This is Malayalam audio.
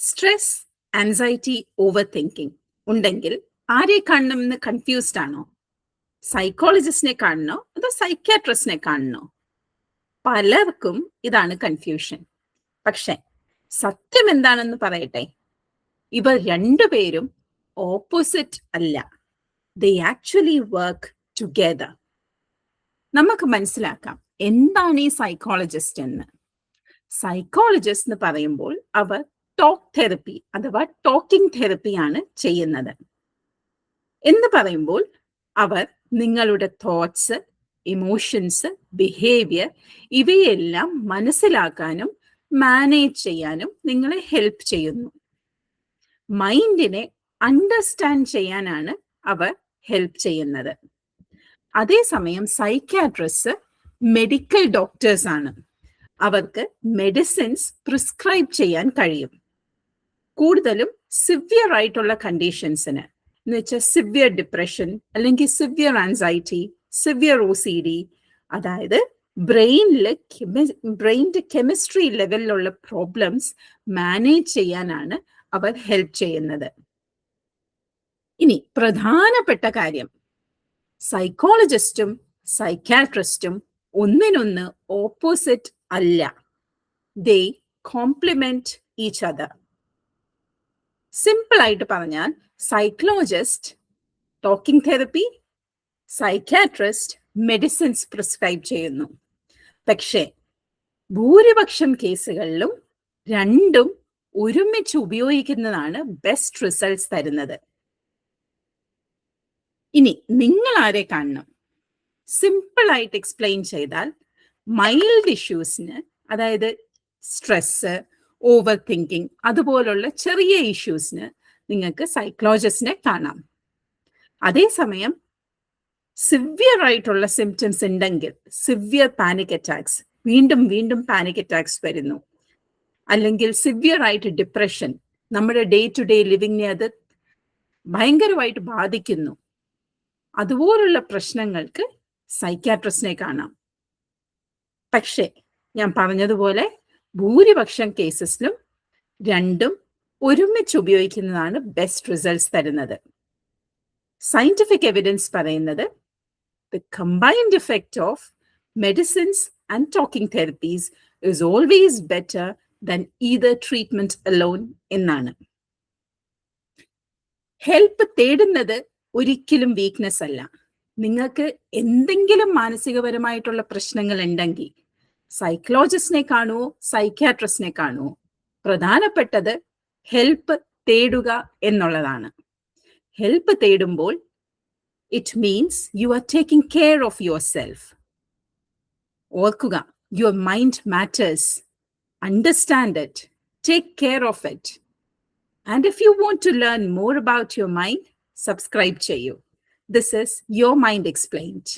സ്ട്രെസ്, ആൻസൈറ്റി, ഓവർ തിങ്കിങ് ഉണ്ടെങ്കിൽ ആരെ കാണണമെന്ന് കൺഫ്യൂസ്ഡ് ആണോ? സൈക്കോളജിസ്റ്റിനെ കാണണോ അതോ സൈക്യാട്രിസ്റ്റിനെ കാണണോ? പലർക്കും ഇതാണ് കൺഫ്യൂഷൻ. പക്ഷെ സത്യം എന്താണെന്ന് പറയട്ടെ, ഇവർ രണ്ടുപേരും ഓപ്പോസിറ്റ് അല്ല. ദേ ആക്ച്വലി വർക്ക് ടുഗെദർ. നമുക്ക് മനസ്സിലാക്കാം എന്താണ് ഈ സൈക്കോളജിസ്റ്റ് എന്ന്. സൈക്കോളജിസ്റ്റ് എന്ന് പറയുമ്പോൾ അവർ ടോക്ക് തെറപ്പി അഥവാ ടോക്കിംഗ് തെറപ്പിയാണ് ചെയ്യുന്നത്. എന്ന് പറയുമ്പോൾ അവർ നിങ്ങളുടെ തോട്ട്സ്, ഇമോഷൻസ്, ബിഹേവിയർ ഇവയെല്ലാം മനസ്സിലാക്കാനും മാനേജ് ചെയ്യാനും നിങ്ങളെ ഹെൽപ്പ് ചെയ്യുന്നു. മൈൻഡിനെ അണ്ടർസ്റ്റാൻഡ് ചെയ്യാനാണ് അവർ ഹെൽപ്പ് ചെയ്യുന്നത്. അതേസമയം സൈക്യാട്രിസ്റ്റ് മെഡിക്കൽ ഡോക്ടേഴ്സ് ആണ്. അവർക്ക് മെഡിസിൻസ് പ്രിസ്ക്രൈബ് ചെയ്യാൻ കഴിയും. കൂടുതലും സിവിയർ ആയിട്ടുള്ള കണ്ടീഷൻസിന്, എന്ന് വെച്ചാൽ സിവിയർ ഡിപ്രഷൻ അല്ലെങ്കിൽ സിവിയർ ആൻസൈറ്റി, സിവിയർ OCD, അതായത് ബ്രെയിനിന്റെ കെമിസ്ട്രി ലെവലിലുള്ള പ്രോബ്ലംസ് മാനേജ് ചെയ്യാനാണ് അവർ ഹെൽപ്പ് ചെയ്യുന്നത്. ഇനി പ്രധാനപ്പെട്ട കാര്യം, സൈക്കോളജിസ്റ്റും സൈക്യാട്രിസ്റ്റും ഒന്നിനൊന്ന് ഓപ്പോസിറ്റ് അല്ല. ദേ കോംപ്ലിമെന്റ് ഈച്ച് അതർ. സിമ്പിൾ ആയിട്ട് പറഞ്ഞാൽ psychologist talking therapy, psychiatrist medicines prescribe ചെയ്യുന്നു. പക്ഷേ ഭൂരിപക്ഷം കേസുകളിലും രണ്ടും ഒരുമിച്ച് ഉപയോഗിക്കുന്നതാണ് ബെസ്റ്റ് റിസൾട്ട്സ് തരുന്നത്. ഇനി നിങ്ങൾ ആരെ കാണണം? സിമ്പിൾ ആയിട്ട് എക്സ്പ്ലെയിൻ ചെയ്താൽ, മൈൽഡ് ഇഷ്യൂസിന്, അതായത് സ്ട്രെസ്, ഓവർ തിങ്കിങ് അതുപോലുള്ള ചെറിയ ഇഷ്യൂസിന് നിങ്ങൾക്ക് സൈക്കോളജിസ്റ്റിനെ കാണാം. അതേസമയം സിവിയർ ആയിട്ടുള്ള സിംറ്റംസ് ഉണ്ടെങ്കിൽ, സിവിയർ പാനിക് അറ്റാക്സ്, വീണ്ടും വീണ്ടും പാനിക് അറ്റാക്സ് വരുന്നു, അല്ലെങ്കിൽ സിവിയർ ആയിട്ട് ഡിപ്രഷൻ, നമ്മുടെ ഡേ ടു ഡേ ലിവിങ്ങിനെ അത് ഭയങ്കരമായിട്ട് ബാധിക്കുന്നു, അതുപോലുള്ള പ്രശ്നങ്ങൾക്ക് സൈക്യാട്രിസ്റ്റിനെ കാണാം. പക്ഷേ ഞാൻ പറഞ്ഞതുപോലെ ഭൂരിപക്ഷം കേസസിലും രണ്ടും ഒരുമിച്ച് ഉപയോഗിക്കുന്നതാണ് ബെസ്റ്റ് റിസൾട്ട്സ് തരുന്നത്. സയന്റിഫിക് എവിഡൻസ് പറയുന്നത് the combined effect of medicines and talking therapies is always better than either treatment alone എന്നാണ്. ഹെൽപ്പ് തേടുന്നത് ഒരിക്കലും വീക്ക്നെസ് അല്ല. നിങ്ങൾക്ക് എന്തെങ്കിലും മാനസികപരമായിട്ടുള്ള പ്രശ്നങ്ങൾ ഉണ്ടെങ്കിൽ സൈക്കോളജിസ്റ്റിനെ കാണുവോ സൈക്യാട്രിസ്റ്റിനെ കാണുവോ, പ്രധാനപ്പെട്ടത് ഹെൽപ്പ് തേടുക എന്നുള്ളതാണ്. ഹെൽപ്പ് തേടുമ്പോൾ it means you are taking care of yourself. ഓർക്കുക, your mind matters. Understand it. Take care of it. And if you want to learn more about your mind, subscribe cheyu. This is Your Mind Explained.